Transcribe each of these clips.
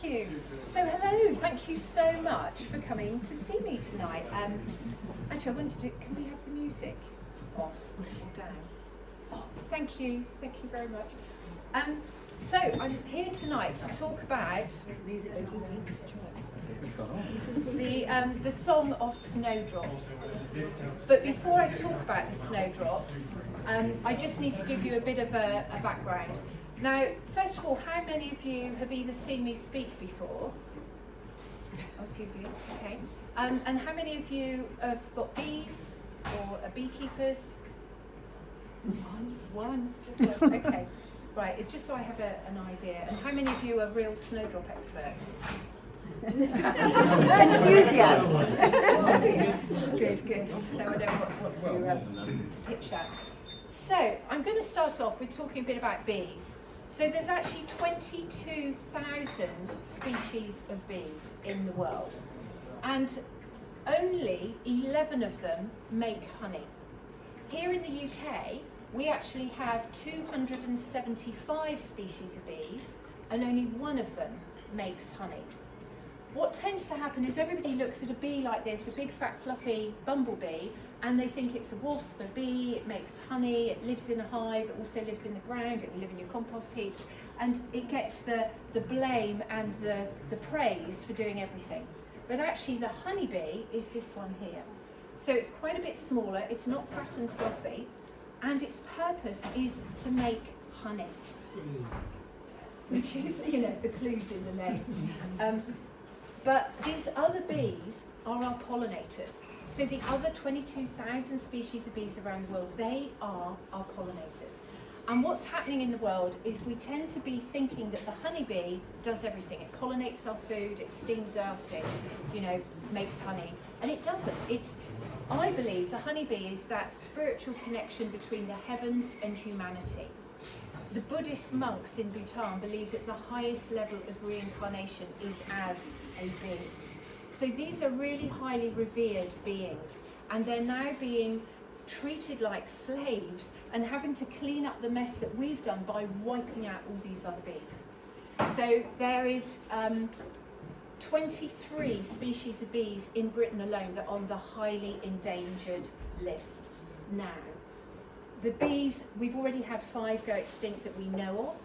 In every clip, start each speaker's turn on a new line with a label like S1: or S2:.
S1: you. So hello, thank you so much for coming to see me tonight. Actually, I wondered, can we have the music off or down? Oh, thank you very much. So I'm here tonight to talk about the song of snowdrops. But before I talk about the snowdrops, I just need to give you a bit of a background. Now, first of all, how many of you have either seen me speak before? A few of you, okay. And how many of you have got bees or are beekeepers? One. Just one. Okay. Right, it's just so I have an idea. And how many of you are real snowdrop experts?
S2: Enthusiasts.
S1: Good. So I know what to pitch at. So I'm going to start off with talking a bit about bees. So there's actually 22,000 species of bees in the world, and only 11 of them make honey. Here in the UK, we actually have 275 species of bees, and only one of them makes honey. What tends to happen is everybody looks at a bee like this, a big fat fluffy bumblebee, and they think it's a wasp, a bee, it makes honey, it lives in a hive, it also lives in the ground, it will live in your compost heaps, and it gets the blame and the praise for doing everything. But actually the honeybee is this one here. So it's quite a bit smaller, it's not fat and fluffy, and its purpose is to make honey, which is, the clues in the name. But these other bees are our pollinators. So the other 22,000 species of bees around the world, they are our pollinators. And what's happening in the world is we tend to be thinking that the honeybee does everything. It pollinates our food, it stings us, it, makes honey. And it doesn't. I believe the honeybee is that spiritual connection between the heavens and humanity. The Buddhist monks in Bhutan believe that the highest level of reincarnation is as a bee. So these are really highly revered beings, and they're now being treated like slaves and having to clean up the mess that we've done by wiping out all these other bees. So there is 23 species of bees in Britain alone that are on the highly endangered list now. The bees, we've already had 5 go extinct that we know of.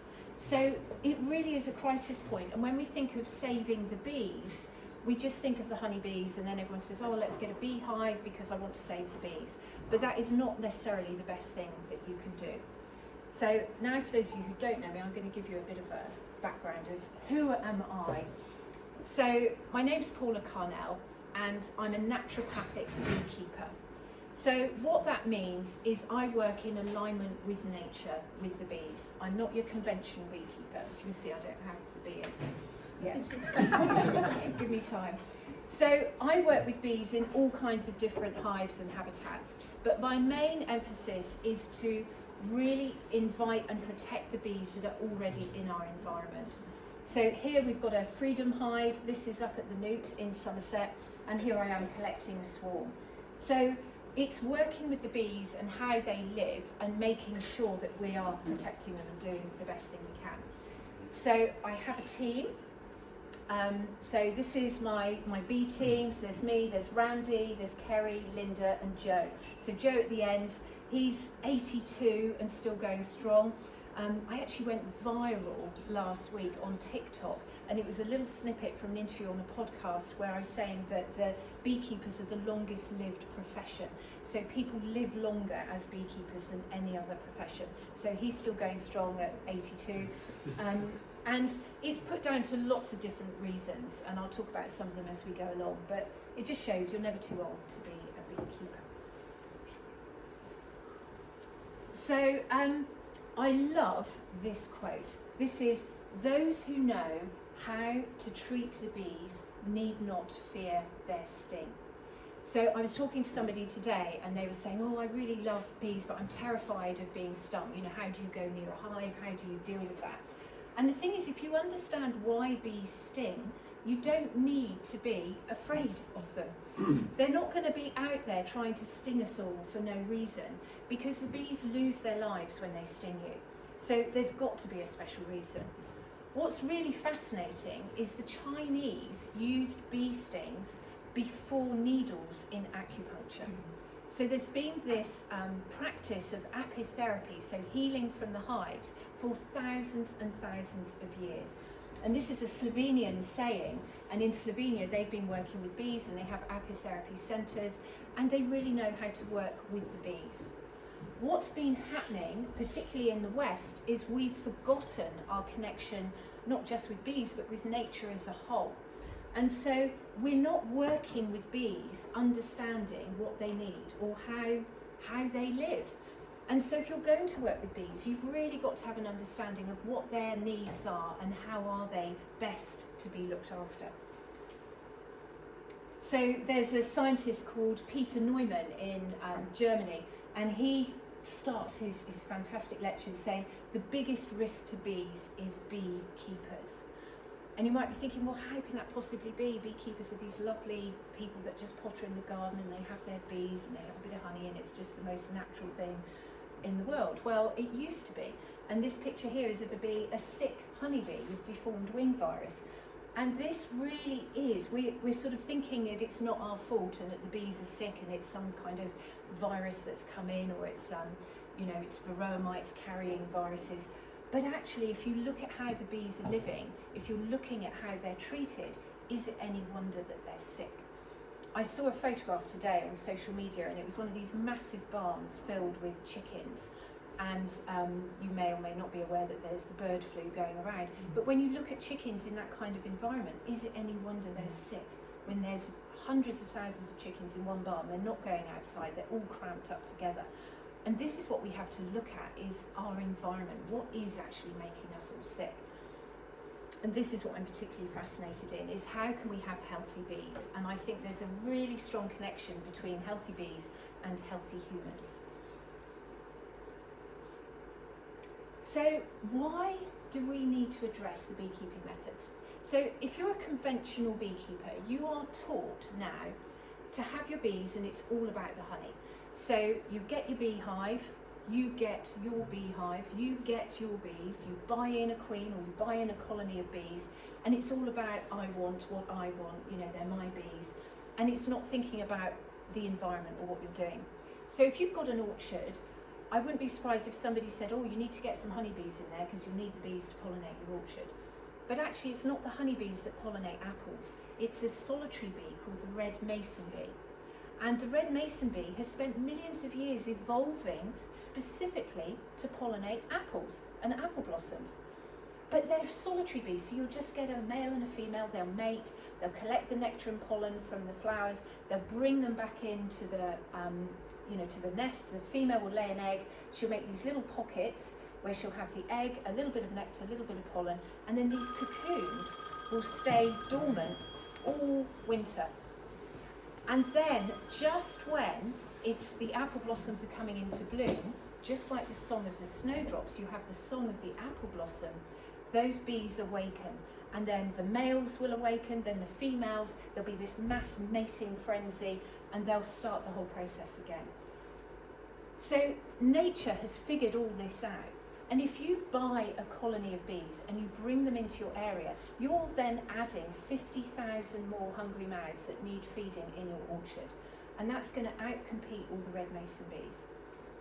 S1: So it really is a crisis point. And when we think of saving the bees, we just think of the honeybees, and then everyone says, oh, let's get a beehive because I want to save the bees. But that is not necessarily the best thing that you can do. So now for those of you who don't know me, I'm going to give you a bit of a background of who am I. So my name's Paula Carnell, and I'm a naturopathic beekeeper. So what that means is I work in alignment with nature, with the bees. I'm not your conventional beekeeper. As you can see, I don't have the beard yet. Give me time. So I work with bees in all kinds of different hives and habitats, but my main emphasis is to really invite and protect the bees that are already in our environment. So here we've got a freedom hive. This is up at the Newt in Somerset, and here I am collecting a swarm. So it's working with the bees and how they live and making sure that we are protecting them and doing the best thing we can. So I have a team. So this is my bee team. So there's me, there's Randy, there's Kerry, Linda and Joe. So Joe at the end, he's 82 and still going strong. I actually went viral last week on TikTok, and it was a little snippet from an interview on a podcast where I was saying that the beekeepers are the longest lived profession. So people live longer as beekeepers than any other profession. So he's still going strong at 82. And it's put down to lots of different reasons, and I'll talk about some of them as we go along, but it just shows you're never too old to be a beekeeper. So I love this quote. This is, "Those who know how to treat the bees need not fear their sting." So I was talking to somebody today and they were saying, oh, I really love bees, but I'm terrified of being stung. How do you go near a hive? How do you deal with that? And the thing is, if you understand why bees sting, you don't need to be afraid of them. They're not going to be out there trying to sting us all for no reason, because the bees lose their lives when they sting you. So there's got to be a special reason. What's really fascinating is the Chinese used bee stings before needles in acupuncture. So there's been this practice of apitherapy, so healing from the hives, for thousands and thousands of years. And this is a Slovenian saying, and in Slovenia they've been working with bees and they have apitherapy centres, and they really know how to work with the bees. What's been happening, particularly in the West, is we've forgotten our connection not just with bees but with nature as a whole. And so we're not working with bees understanding what they need or how they live. And so if you're going to work with bees, you've really got to have an understanding of what their needs are and how are they best to be looked after. So there's a scientist called Peter Neumann in Germany, and he starts his fantastic lectures saying the biggest risk to bees is beekeepers. And you might be thinking, well, how can that possibly be? Beekeepers are these lovely people that just potter in the garden and they have their bees and they have a bit of honey and it's just the most natural thing in the world. Well, it used to be. And this picture here is of a bee, a sick honeybee with deformed wing virus. And this really is, we're sort of thinking that it's not our fault and that the bees are sick and it's some kind of virus that's come in, or it's, it's varroa mites carrying viruses. But actually, if you look at how the bees are living, if you're looking at how they're treated, is it any wonder that they're sick? I saw a photograph today on social media, and it was one of these massive barns filled with chickens. And you may or may not be aware that there's the bird flu going around. But when you look at chickens in that kind of environment, is it any wonder they're sick? When there's hundreds of thousands of chickens in one barn, they're not going outside, they're all cramped up together. And this is what we have to look at, is our environment. What is actually making us all sick? And this is what I'm particularly fascinated in, is how can we have healthy bees? And I think there's a really strong connection between healthy bees and healthy humans. So why do we need to address the beekeeping methods? So if you're a conventional beekeeper, you are taught now to have your bees and it's all about the honey. So you get your beehive, you get your beehive, you get your bees, you buy in a queen or you buy in a colony of bees, and it's all about I want what I want, they're my bees. And it's not thinking about the environment or what you're doing. So if you've got an orchard, I wouldn't be surprised if somebody said, oh, you need to get some honeybees in there because you'll need the bees to pollinate your orchard. But actually it's not the honeybees that pollinate apples. It's a solitary bee called the red mason bee. And the red mason bee has spent millions of years evolving specifically to pollinate apples and apple blossoms. But they're solitary bees, so you'll just get a male and a female, they'll mate, they'll collect the nectar and pollen from the flowers, they'll bring them back into the to the nest. The female will lay an egg, she'll make these little pockets where she'll have the egg, a little bit of nectar, a little bit of pollen, and then these cocoons will stay dormant all winter. And then just when the apple blossoms are coming into bloom, just like the song of the snowdrops, you have the song of the apple blossom, those bees awaken. And then the males will awaken, then the females, there'll be this mass mating frenzy, and they'll start the whole process again. So nature has figured all this out. And if you buy a colony of bees and you bring them into your area, you're then adding 50,000 more hungry mouths that need feeding in your orchard. And that's going to outcompete all the red mason bees.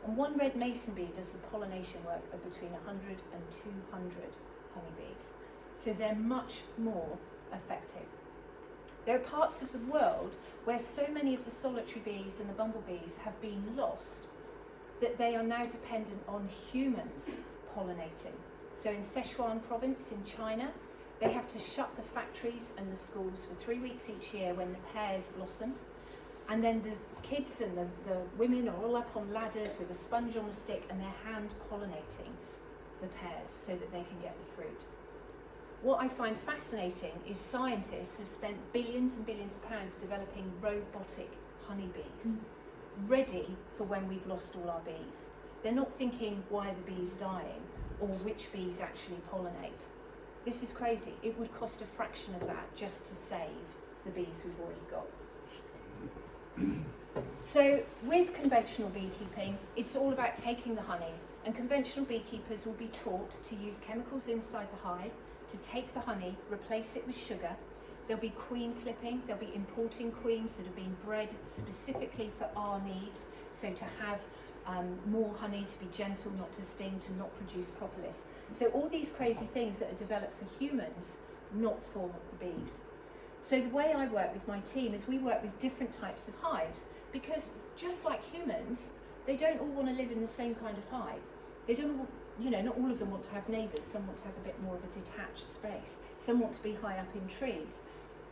S1: And one red mason bee does the pollination work of between 100 and 200 honeybees. So they're much more effective. There are parts of the world where so many of the solitary bees and the bumblebees have been lost that they are now dependent on humans pollinating. So in Sichuan province in China, they have to shut the factories and the schools for 3 weeks each year when the pears blossom. And then the kids and the women are all up on ladders with a sponge on a stick and they're hand pollinating the pears so that they can get the fruit. What I find fascinating is scientists have spent billions and billions of pounds developing robotic honeybees, ready for when we've lost all our bees. They're not thinking why are the bees dying or which bees actually pollinate. This is crazy. It would cost a fraction of that just to save the bees we've already got. So with conventional beekeeping, it's all about taking the honey, and conventional beekeepers will be taught to use chemicals inside the hive to take the honey, replace it with sugar. There'll be queen clipping, there'll be importing queens that have been bred specifically for our needs, so to have more honey, to be gentle, not to sting, to not produce propolis. So all these crazy things that are developed for humans, not for the bees. So the way I work with my team is we work with different types of hives, because just like humans, they don't all want to live in the same kind of hive. They don't all, not all of them want to have neighbours. Some want to have a bit more of a detached space. Some want to be high up in trees.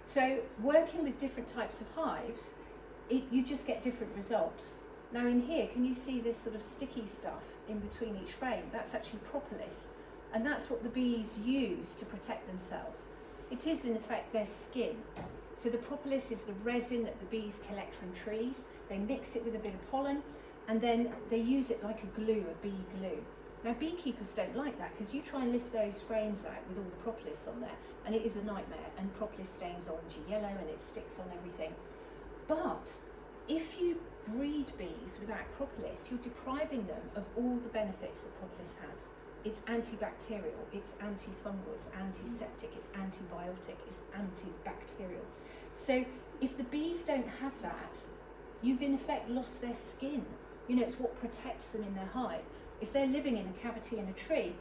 S1: So working with different types of hives, you just get different results. Now in here, can you see this sort of sticky stuff in between each frame? That's actually propolis, and that's what the bees use to protect themselves. It is in effect their skin. So the propolis is the resin that the bees collect from trees. They mix it with a bit of pollen, and then they use it like a glue, a bee glue. Now beekeepers don't like that, because you try and lift those frames out with all the propolis on there, and it is a nightmare, and propolis stains orangey yellow and it sticks on everything. But if you breed bees without propolis, you're depriving them of all the benefits that propolis has. It's antibacterial, it's antifungal, it's antiseptic, it's antibiotic, it's antibacterial. So if the bees don't have that, you've in effect lost their skin. It's what protects them in their hive. If they're living in a cavity in a tree,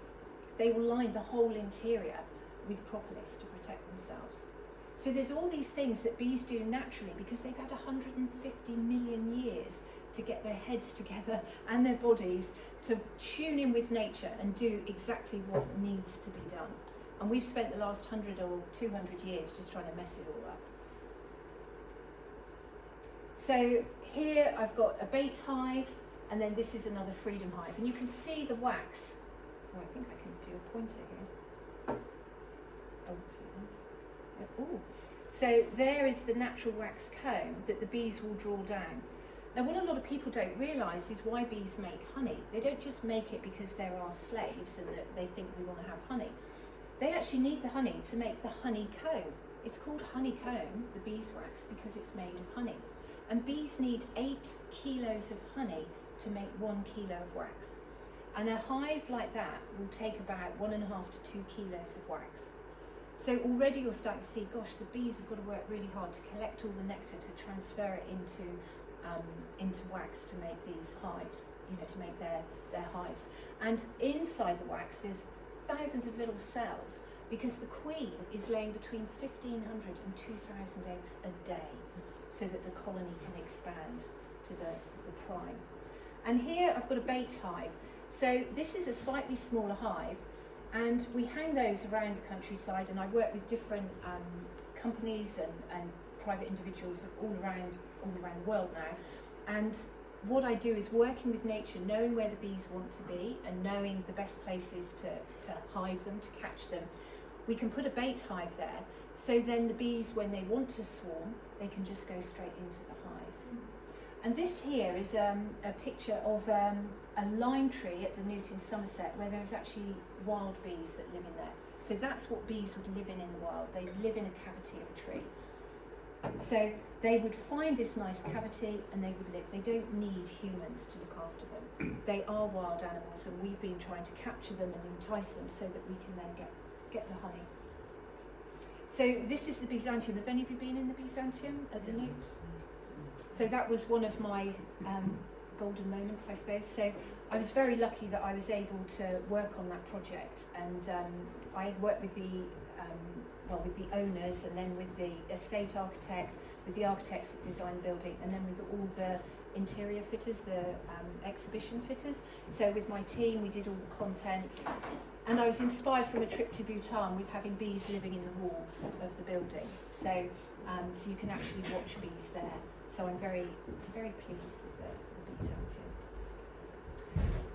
S1: they will line the whole interior with propolis to protect themselves. So there's all these things that bees do naturally, because they've had 150 million years to get their heads together and their bodies to tune in with nature and do exactly what needs to be done. And we've spent the last 100 or 200 years just trying to mess it all up. So here I've got a bait hive, and then this is another freedom hive. And you can see the wax. Oh, I think I can do a pointer here. Oh, so there is the natural wax comb that the bees will draw down. Now what a lot of people don't realise is why bees make honey. They don't just make it because they're our slaves and that they think we want to have honey. They actually need the honey to make the honeycomb. It's called honeycomb, the beeswax, because it's made of honey. And bees need 8 kilos of honey to make 1 kilo of wax. And a hive like that will take about 1.5 to 2 kilos of wax. So already you're starting to see, gosh, the bees have got to work really hard to collect all the nectar to transfer it into wax to make these hives, to make their hives. And inside the wax there's thousands of little cells, because the queen is laying between 1,500 and 2,000 eggs a day, so that the colony can expand to the prime. And here I've got a bait hive. So this is a slightly smaller hive, and we hang those around the countryside, and I work with different companies and private individuals all around the world now. And what I do is working with nature, knowing where the bees want to be and knowing the best places to hive them, to catch them. We can put a bait hive there, so then the bees, when they want to swarm, they can just go straight into the hive. And this here is a picture of a lime tree at the Newt in Somerset, where there's actually wild bees that live in there. So that's what bees would live in the wild. They live in a cavity of a tree. So they would find this nice cavity and they would live. They don't need humans to look after them. They are wild animals, and we've been trying to capture them and entice them so that we can then get the honey. So this is the Byzantium. Have any of you been in the Byzantium at the Newt? So that was one of my golden moments, I suppose. So I was very lucky that I was able to work on that project, and I worked with the owners, and then with the estate architect, with the architects that designed the building, and then with all the interior fitters, the exhibition fitters. So with my team, we did all the content, and I was inspired from a trip to Bhutan with having bees living in the walls of the building. So so you can actually watch bees there. So I'm very, very pleased with the Byzantium.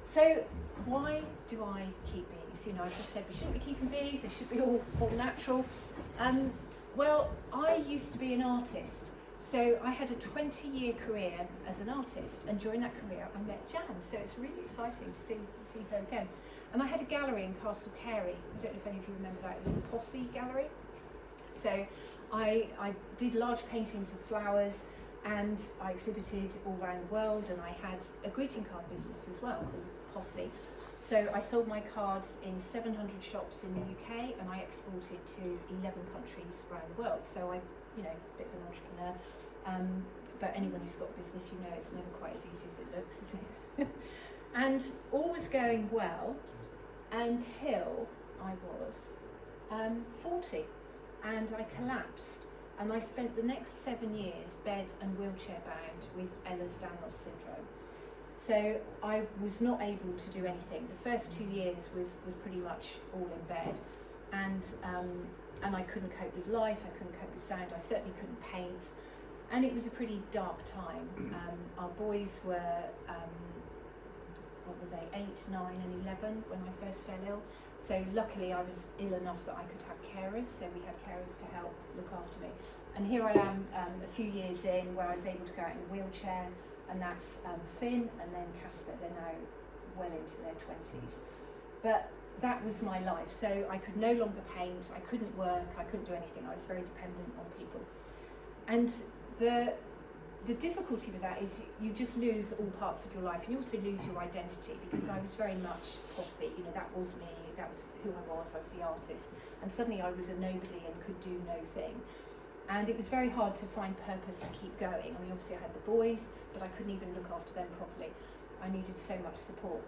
S1: So why do I keep bees? I just said we shouldn't be keeping bees, they should be all natural. Well, I used to be an artist, so I had a 20-year career as an artist, and during that career I met Jan, so it's really exciting to see her again. And I had a gallery in Castle Carey. I don't know if any of you remember that. It was the Posse Gallery. So I did large paintings of flowers, and I exhibited all around the world, and I had a greeting card business as well called posse. So I sold my cards in 700 shops in the UK, and I exported to 11 countries around the world. So I, you know, a bit of an entrepreneur. But anyone who's got a business, you know, it's never quite as easy as it looks, is it? And all was going well until I was 40, and I collapsed, and I spent the next 7 years bed and wheelchair bound with Ehlers-Danlos syndrome. So I was not able to do anything. The first 2 years was pretty much all in bed, and I couldn't cope with light, I couldn't cope with sound, I certainly couldn't paint, and it was a pretty dark time. Our boys were, what were they, 8, 9 and 11 when I first fell ill. So luckily I was ill enough that I could have carers, so we had carers to help look after me. And here I am a few years in where I was able to go out in a wheelchair, and that's Finn and then Casper. They're now well into their 20s. But that was my life. So I could no longer paint, I couldn't work, I couldn't do anything. I was very dependent on people. And the difficulty with that is you just lose all parts of your life, and you also lose your identity, because I was very much posse, you know, that was me, that was who I was the artist, and suddenly I was a nobody and could do no thing. And it was very hard to find purpose to keep going. I mean, obviously I had the boys, but I couldn't even look after them properly. I needed so much support.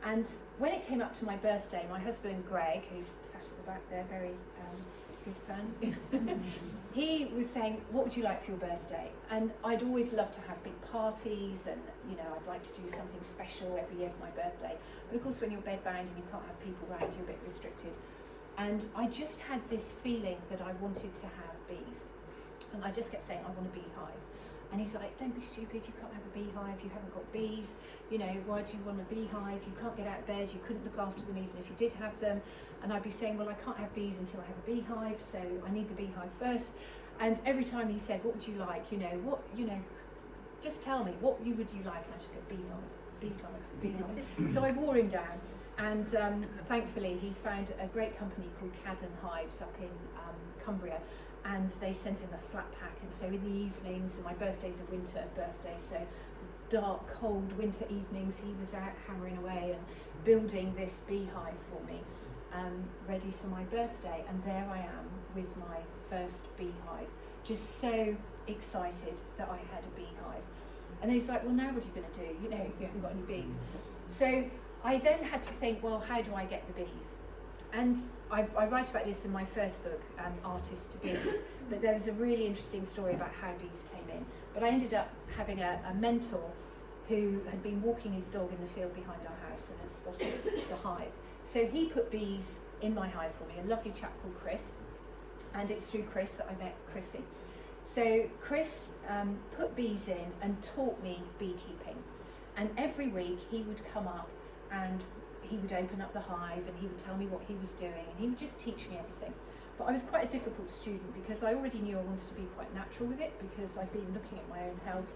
S1: And when it came up to my birthday, my husband Greg, who's sat at the back there, very good fan, he was saying, what would you like for your birthday? And I'd always loved to have big parties, and you know, I'd like to do something special every year for my birthday. But of course when you're bedbound and you can't have people around, you're a bit restricted. And I just had this feeling that I wanted to have bees. And I just kept saying, I want a beehive. And he's like, don't be stupid, you can't have a beehive, you haven't got bees, you know, why do you want a beehive? You can't get out of bed, you couldn't look after them even if you did have them. And I'd be saying, well, I can't have bees until I have a beehive, so I need the beehive first. And every time he said, what would you like, you know, what, you know, just tell me, what would you like? And I just go, beehive. So I wore him down, and thankfully he found a great company called Cadden Hives up in Cumbria, and they sent him a flat pack. And so in the evenings, and my birthday's a winter birthday, so the dark, cold winter evenings, he was out hammering away and building this beehive for me, ready for my birthday. And there I am with my first beehive, just so excited that I had a beehive. And he's like, well, now what are you going to do? You know, you haven't got any bees. So I then had to think, well, how do I get the bees? And I write about this in my first book, Artist to Bees, but there was a really interesting story about how bees came in. But I ended up having a mentor who had been walking his dog in the field behind our house and had spotted the hive. So he put bees in my hive for me, a lovely chap called Chris, and it's through Chris that I met Chrissy. So Chris put bees in and taught me beekeeping, and every week he would come up and he would open up the hive and he would tell me what he was doing, and he would just teach me everything. But I was quite a difficult student because I already knew I wanted to be quite natural with it, because I'd been looking at my own health,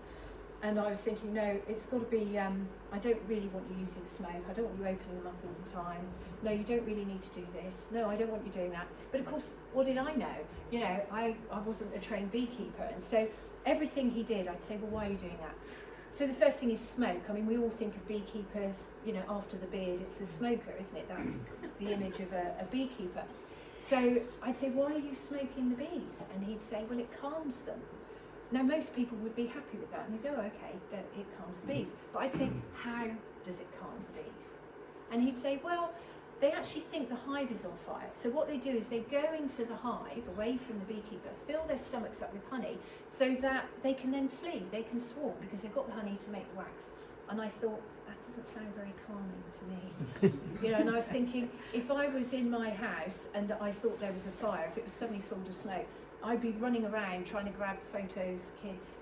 S1: and I was thinking, no, it's got to be, I don't really want you using smoke, I don't want you opening them up all the time, no, you don't really need to do this, no, I don't want you doing that. But of course, what did I know? You know, I wasn't a trained beekeeper, and so everything he did, I'd say, well, why are you doing that? So the first thing is smoke. I mean, we all think of beekeepers, you know, after the beard, it's a smoker, isn't it? That's the image of a beekeeper. So I'd say, why are you smoking the bees? And he'd say, well, it calms them. Now, most people would be happy with that, and they'd go, okay, it calms the bees. But I'd say, how does it calm the bees? And he'd say, well, they actually think the hive is on fire. So what they do is they go into the hive, away from the beekeeper, fill their stomachs up with honey, so that they can then flee, they can swarm, because they've got the honey to make wax. And I thought, that doesn't sound very calming to me. You know, and I was thinking, if I was in my house and I thought there was a fire, if it was suddenly filled with smoke, I'd be running around trying to grab photos, kids,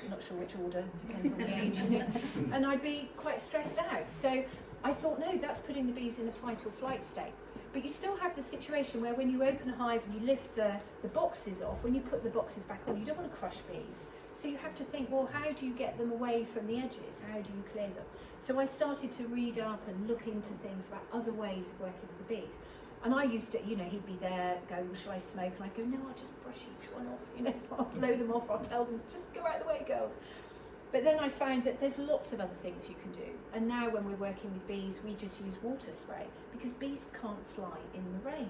S1: not sure which order, depends on the age, you know, and I'd be quite stressed out. So I thought, no, that's putting the bees in a fight or flight state. But you still have the situation where when you open a hive and you lift the boxes off, when you put the boxes back on, you don't want to crush bees. So you have to think, well, how do you get them away from the edges? How do you clear them? So I started to read up and look into things about other ways of working with the bees. And I used to, you know, he'd be there, go, well, shall I smoke? And I'd go, no, I'll just brush each one off, you know, I'll blow them off, I'll tell them, just go out of the way, girls. But then I found that there's lots of other things you can do. And now when we're working with bees, we just use water spray because bees can't fly in the rain.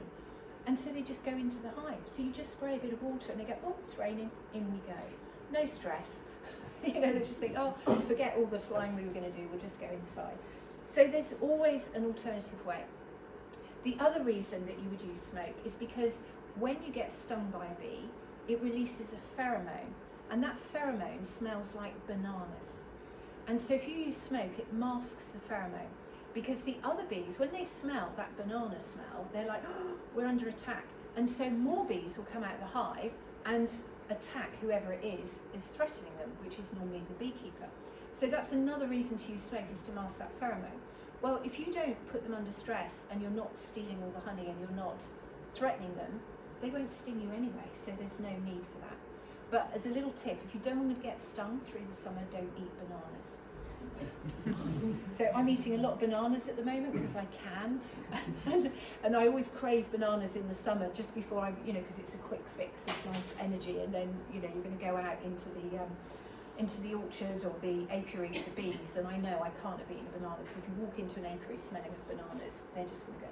S1: And so they just go into the hive. So you just spray a bit of water and they go, oh, it's raining, in we go. No stress. You know, they just think, oh, forget all the flying we were going to do, we'll just go inside. So there's always an alternative way. The other reason that you would use smoke is because when you get stung by a bee, it releases a pheromone, and that pheromone smells like bananas. And so if you use smoke, it masks the pheromone, because the other bees, when they smell that banana smell, they're like, oh, we're under attack. And so more bees will come out of the hive and attack whoever it is threatening them, which is normally the beekeeper. So that's another reason to use smoke, is to mask that pheromone. Well, if you don't put them under stress and you're not stealing all the honey and you're not threatening them, they won't sting you anyway, so there's no need for that. But as a little tip, if you don't want to get stung through the summer, don't eat bananas. So I'm eating a lot of bananas at the moment because I can, and I always crave bananas in the summer just before I, because it's a quick fix, it's nice energy, and then you're going to go out into the orchard or the apiary with the bees, and I know I can't have eaten a banana, because if you walk into an apiary smelling of bananas, they're just going to go,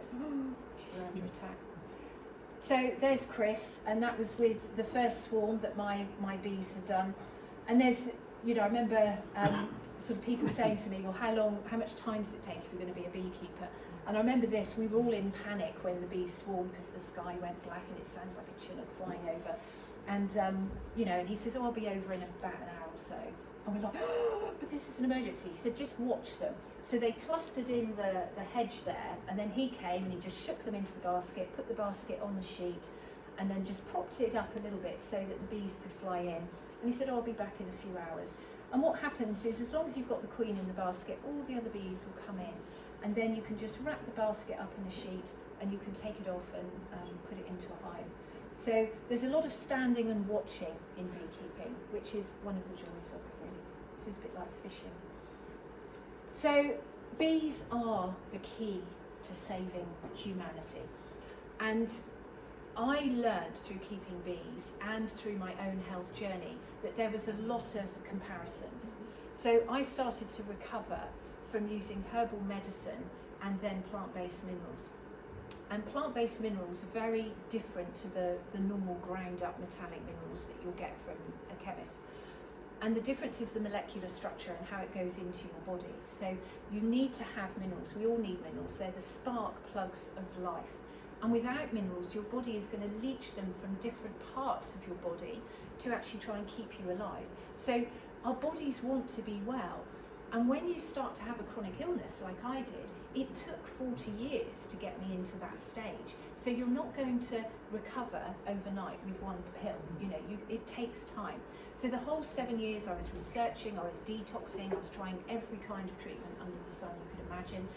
S1: you're under attack. So there's Chris, and that was with the first swarm that my bees had done. And there's, I remember sort of people saying to me, well, how much time does it take if you're going to be a beekeeper? And I remember this, we were all in panic when the bees swarmed because the sky went black and it sounds like a chinook flying over. And, and he says, oh, I'll be over in about an hour or so. And we're like, oh, but this is an emergency. He said, just watch them. So they clustered in the hedge there, and then he came and he just shook them into the basket, put the basket on the sheet, and then just propped it up a little bit so that the bees could fly in. And he said, oh, I'll be back in a few hours. And what happens is, as long as you've got the queen in the basket, all the other bees will come in. And then you can just wrap the basket up in a sheet, and you can take it off and put it into a hive. So there's a lot of standing and watching in beekeeping, which is one of the joys of it, really. So it's a bit like fishing. So bees are the key to saving humanity. And I learned through keeping bees and through my own health journey that there was a lot of comparisons. So I started to recover from using herbal medicine and then plant-based minerals. And plant-based minerals are very different to the normal ground-up metallic minerals that you'll get from a chemist. And the difference is the molecular structure and how it goes into your body. So you need to have minerals. We all need minerals. They're the spark plugs of life. And without minerals, your body is going to leach them from different parts of your body to actually try and keep you alive. So our bodies want to be well. And when you start to have a chronic illness like I did, it took 40 years to get me into that stage. So you're not going to recover overnight with one pill. It takes time. So the whole 7 years I was researching, I was detoxing, I was trying every kind of treatment under the sun you could imagine.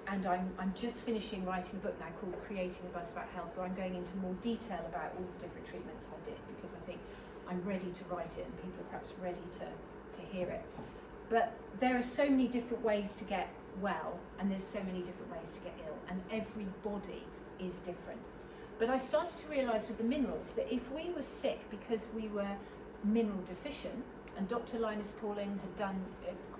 S1: And I'm just finishing writing a book now called Creating a Buzz About Health, where I'm going into more detail about all the different treatments I did, because I think I'm ready to write it and people are perhaps ready to hear it. But there are so many different ways to get well, and there's so many different ways to get ill, and every body is different. But I started to realise with the minerals that if we were sick because we were mineral deficient, and Dr. Linus Pauling had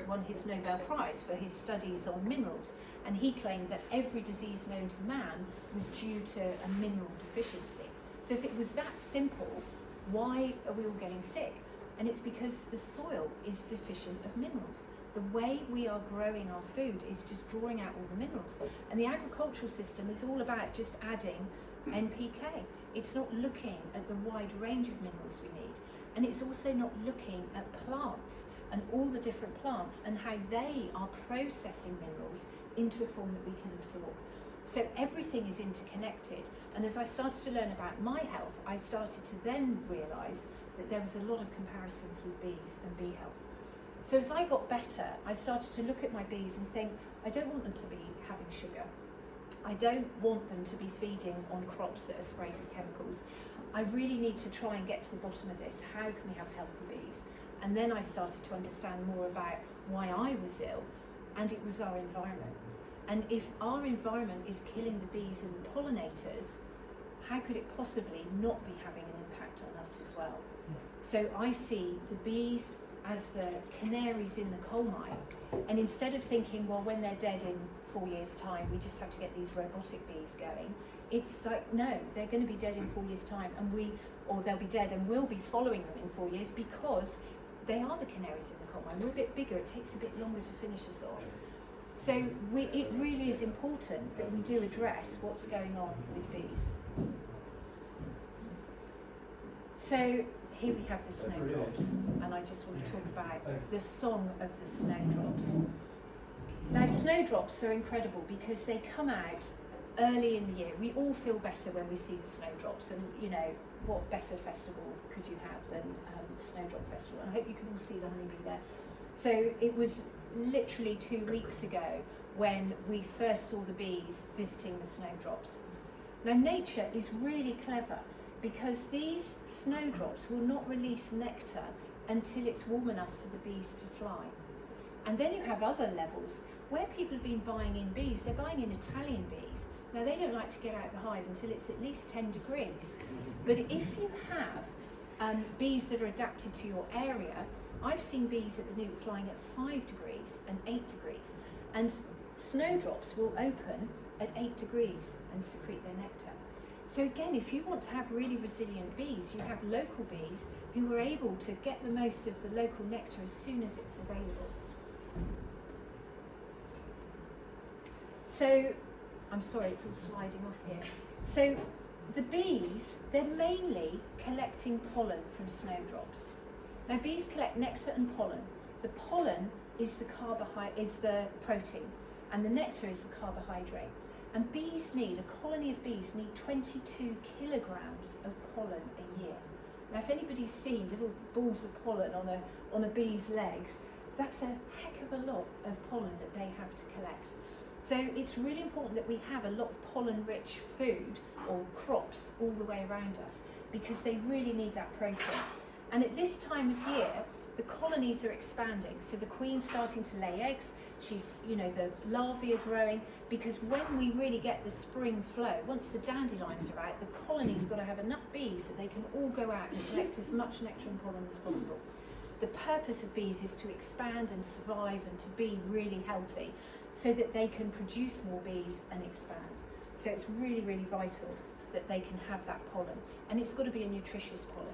S1: won his Nobel Prize for his studies on minerals, and he claimed that every disease known to man was due to a mineral deficiency. So if it was that simple, why are we all getting sick? And it's because the soil is deficient of minerals. The way we are growing our food is just drawing out all the minerals. And the agricultural system is all about just adding NPK. It's not looking at the wide range of minerals we need. And it's also not looking at plants and all the different plants and how they are processing minerals into a form that we can absorb. So everything is interconnected. And as I started to learn about my health, I started to then realise that there was a lot of comparisons with bees and bee health. So as I got better, I started to look at my bees and think, I don't want them to be having sugar. I don't want them to be feeding on crops that are sprayed with chemicals. I really need to try and get to the bottom of this. How can we have healthy bees? And then I started to understand more about why I was ill, and it was our environment. And if our environment is killing the bees and the pollinators, how could it possibly not be having an impact on us as well? So I see the bees as the canaries in the coal mine. And instead of thinking, well, when they're dead in 4 years' time, we just have to get these robotic bees going, it's like, no, they're going to be dead in 4 years' time, or they'll be dead and we'll be following them in 4 years, because they are the canaries in the coal mine. We're a bit bigger, it takes a bit longer to finish us off. So it really is important that we do address what's going on with bees. So here we have the snowdrops, and I just want to talk about the song of the snowdrops. Now, snowdrops are incredible because they come out early in the year. We all feel better when we see the snowdrops, and you know, what better festival could you have than Snowdrop Festival? And I hope you can all see the honeybee there. So it was literally 2 weeks ago when we first saw the bees visiting the snowdrops. Now, nature is really clever, because these snowdrops will not release nectar until it's warm enough for the bees to fly. And then you have other levels where people have been buying in bees. They're buying in Italian bees. Now, they don't like to get out of the hive until it's at least 10 degrees. But if you have bees that are adapted to your area, I've seen bees at the Newt flying at 5 degrees and 8 degrees. And snowdrops will open at 8 degrees and secrete their nectar. So again, if you want to have really resilient bees, you have local bees who are able to get the most of the local nectar as soon as it's available. So, I'm sorry, it's all sliding off here. So the bees, they're mainly collecting pollen from snowdrops. Now, bees collect nectar and pollen. The pollen is the protein, and the nectar is the carbohydrate. And a colony of bees need 22 kilograms of pollen a year. Now, if anybody's seen little balls of pollen on a bee's legs, that's a heck of a lot of pollen that they have to collect. So it's really important that we have a lot of pollen-rich food or crops all the way around us, because they really need that protein. And at this time of year, the colonies are expanding. So the queen's starting to lay eggs. The larvae are growing, because when we really get the spring flow, once the dandelions are out, the colony's got to have enough bees that they can all go out and collect as much nectar and pollen as possible. The purpose of bees is to expand and survive and to be really healthy, so that they can produce more bees and expand. So it's really, really vital that they can have that pollen, and it's got to be a nutritious pollen.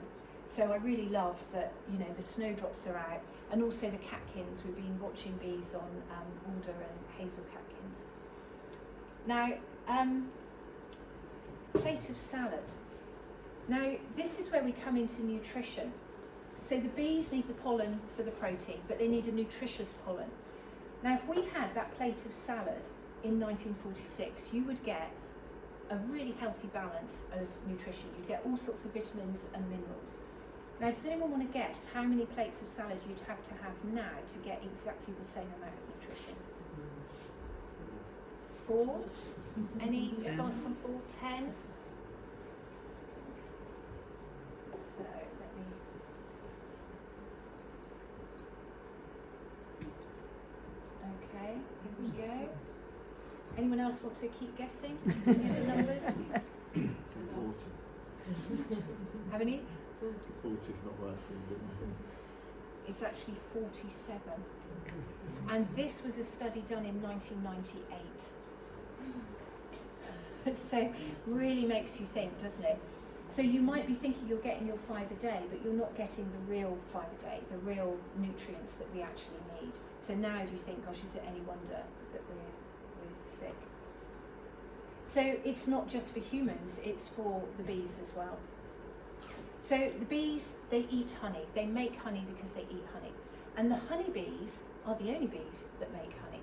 S1: So I really love that, the snowdrops are out, and also the catkins. We've been watching bees on alder and hazel catkins. Now, plate of salad. Now, this is where we come into nutrition. So the bees need the pollen for the protein, but they need a nutritious pollen. Now, if we had that plate of salad in 1946, you would get a really healthy balance of nutrition. You'd get all sorts of vitamins and minerals. Now, does anyone want to guess how many plates of salad you'd have to have now to get exactly the same amount of nutrition? 4? Any advance on 4? 10? So, let me... Okay, here we go. Anyone else want to keep guessing? Any of the numbers?
S2: 40.
S1: How many?
S2: 40 is not worse than it.
S1: It's actually 47. And this was a study done in 1998. So really makes you think, doesn't it? So you might be thinking you're getting your 5 a day, but you're not getting the real 5 a day, the real nutrients that we actually need. So now do you think, gosh, is it any wonder that we're sick? So it's not just for humans, it's for the bees as well. So the bees, they eat honey. They make honey because they eat honey. And the honeybees are the only bees that make honey.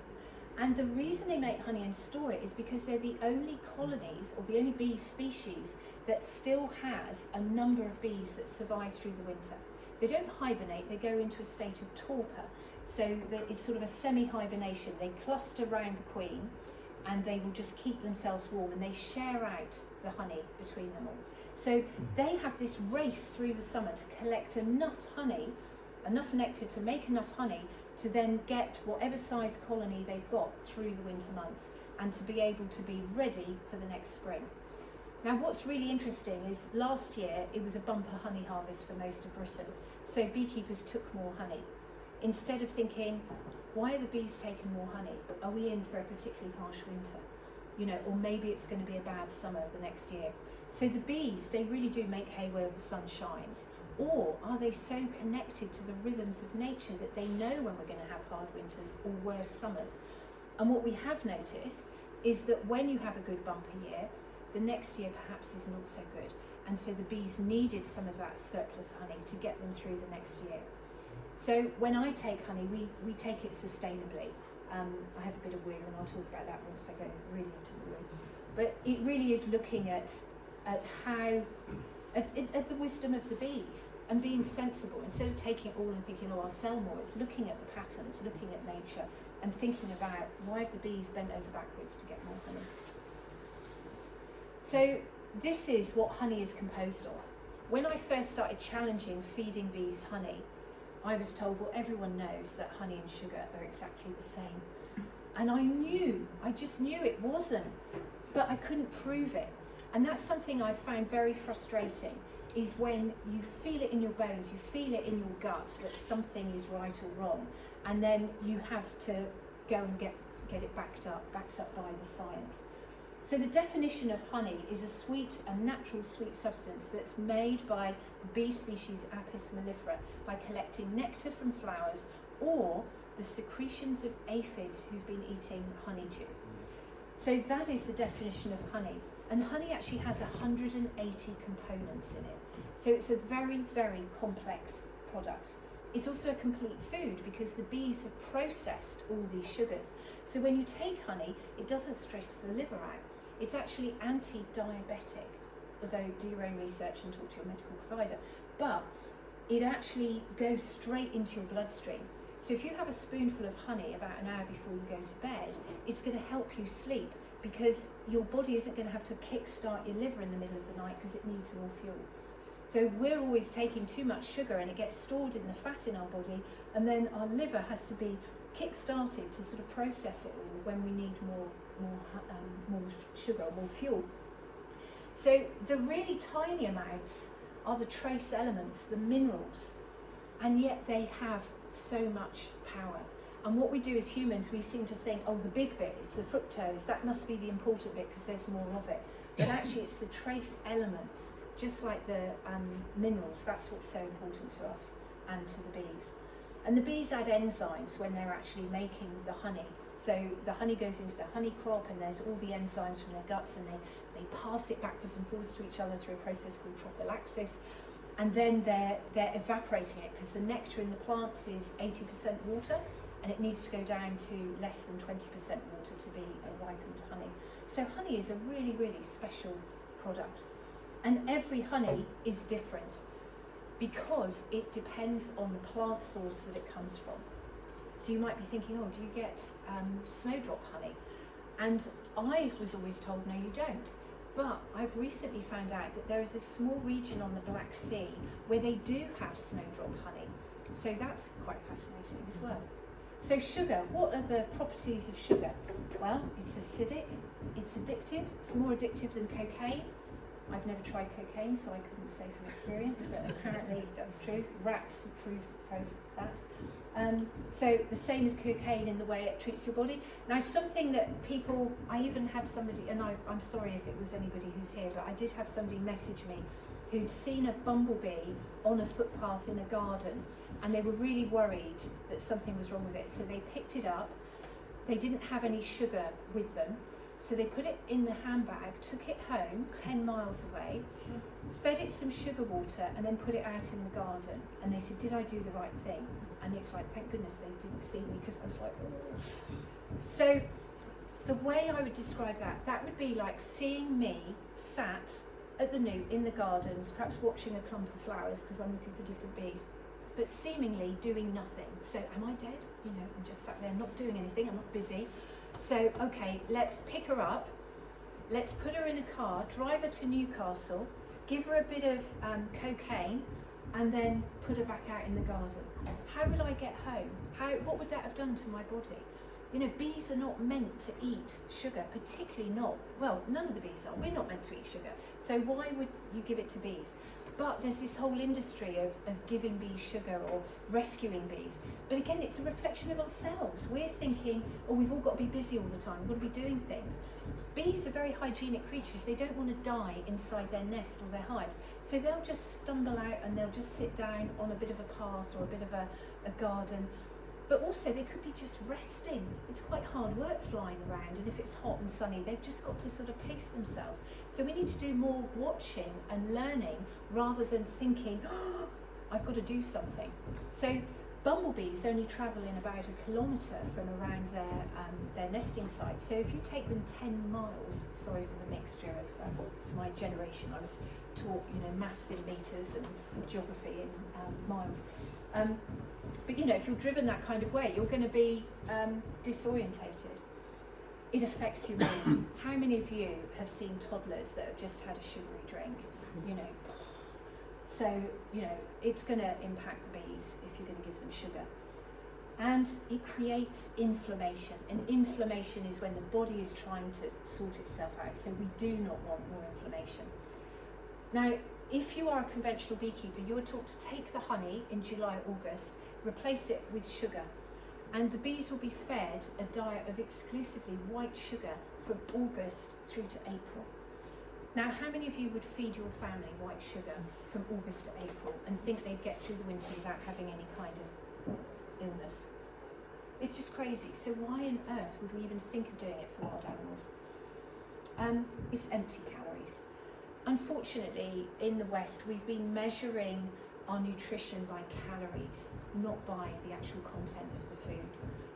S1: And the reason they make honey and store it is because they're the only colonies, or the only bee species, that still has a number of bees that survive through the winter. They don't hibernate, they go into a state of torpor. So it's sort of a semi-hibernation. They cluster around the queen, and they will just keep themselves warm, and they share out the honey between them all. So they have this race through the summer to collect enough honey, enough nectar to make enough honey to then get whatever size colony they've got through the winter months, and to be able to be ready for the next spring. Now, what's really interesting is last year it was a bumper honey harvest for most of Britain, so beekeepers took more honey. instead of thinking, why are the bees taking more honey? Are we in for a particularly harsh winter? You know, or maybe it's going to be a bad summer the next year. So the bees, they really do make hay where the sun shines. Or are they so connected to the rhythms of nature that they know when we're going to have hard winters or worse summers? And what we have noticed is that when you have a good bumper year, the next year perhaps is not so good. And so the bees needed some of that surplus honey to get them through the next year. So when I take honey, we take it sustainably. I have a bit of woo, and I'll talk about that once I go really into the woo. But it really is looking at how, at the wisdom of the bees and being sensible. Instead of taking it all and thinking, oh, I'll sell more, it's looking at the patterns, looking at nature, and thinking about why have the bees bent over backwards to get more honey. So this is what honey is composed of. When I first started challenging feeding bees honey, I was told, well, everyone knows that honey and sugar are exactly the same. And I just knew it wasn't, but I couldn't prove it. And that's something I found very frustrating, is when you feel it in your bones, you feel it in your gut that something is right or wrong, and then you have to go and get it backed up by the science. So the definition of honey is a sweet and natural sweet substance that's made by the bee species Apis mellifera by collecting nectar from flowers or the secretions of aphids who've been eating honeydew. So that is the definition of honey. And honey actually has 180 components in it. So it's a very, very complex product. It's also a complete food because the bees have processed all these sugars. So when you take honey, it doesn't stress the liver out. It's actually anti-diabetic, although do your own research and talk to your medical provider. But it actually goes straight into your bloodstream. So if you have a spoonful of honey about an hour before you go to bed, it's going to help you sleep because your body isn't going to have to kickstart your liver in the middle of the night because it needs more fuel. So we're always taking too much sugar and it gets stored in the fat in our body, and then our liver has to be kick-started to sort of process it all when we need more sugar, more fuel. So the really tiny amounts are the trace elements, the minerals, and yet they have so much power. And what we do as humans, we seem to think, oh, the big bit, it's the fructose, that must be the important bit because there's more of it. But actually it's the trace elements, just like the minerals, that's what's so important to us and to the bees. And the bees add enzymes when they're actually making the honey. So the honey goes into the honey crop and there's all the enzymes from their guts, and they pass it backwards and forwards to each other through a process called trophallaxis. And then they're evaporating it because the nectar in the plants is 80% water and it needs to go down to less than 20% water to be a ripened honey. So honey is a really, really special product. And every honey is different because it depends on the plant source that it comes from. So you might be thinking, oh, do you get snowdrop honey? And I was always told, no, you don't. But I've recently found out that there is a small region on the Black Sea where they do have snowdrop honey. So that's quite fascinating as well. So sugar, what are the properties of sugar? Well, it's acidic, it's addictive, it's more addictive than cocaine. I've never tried cocaine, so I couldn't say from experience, but apparently that's true. Rats prove that. So the same as cocaine in the way it treats your body. Now something that people, I even had somebody, and I'm sorry if it was anybody who's here, but I did have somebody message me who'd seen a bumblebee on a footpath in a garden, and they were really worried that something was wrong with it. So they picked it up, they didn't have any sugar with them, so they put it in the handbag, took it home 10 miles away, fed it some sugar water, and then put it out in the garden. And they said, did I do the right thing? And it's like, thank goodness they didn't see me, because I was like, oh. So the way I would describe that would be like seeing me sat at the Newt in the gardens, perhaps watching a clump of flowers because I'm looking for different bees, but seemingly doing nothing. So am I dead? You know, I'm just sat there not doing anything, I'm not busy. So, okay, let's pick her up, let's put her in a car, drive her to Newcastle, give her a bit of cocaine, and then put her back out in the garden. How would I get home? What would that have done to my body? You know, bees are not meant to eat sugar, particularly not, well, none of the bees are. We're not meant to eat sugar. So why would you give it to bees? But there's this whole industry of giving bees sugar or rescuing bees. But again, it's a reflection of ourselves. We're thinking, oh, we've all got to be busy all the time, we've got to be doing things. Bees are very hygienic creatures. They don't want to die inside their nest or their hives. So they'll just stumble out and they'll just sit down on a bit of a path or a bit of a garden. But also they could be just resting. It's quite hard work flying around, and if it's hot and sunny, they've just got to sort of pace themselves. So we need to do more watching and learning rather than thinking, oh, I've got to do something. So bumblebees only travel in about 1 kilometre from around their nesting site. So if you take them 10 miles, sorry for the mixture of, it's my generation, I was taught, maths in metres and geography in miles. But if you're driven that kind of way, you're going to be disorientated. It affects your mood. How many of you have seen toddlers that have just had a sugary drink? So, it's going to impact the bees if you're going to give them sugar. And it creates inflammation. And inflammation is when the body is trying to sort itself out. So we do not want more inflammation. Now, if you are a conventional beekeeper, you are taught to take the honey in July, August, replace it with sugar. And the bees will be fed a diet of exclusively white sugar from August through to April. Now, how many of you would feed your family white sugar from August to April and think they'd get through the winter without having any kind of illness? It's just crazy. So why on earth would we even think of doing it for wild animals? It's empty calories. Unfortunately, in the West, we've been measuring our nutrition by calories, not by the actual content of the food.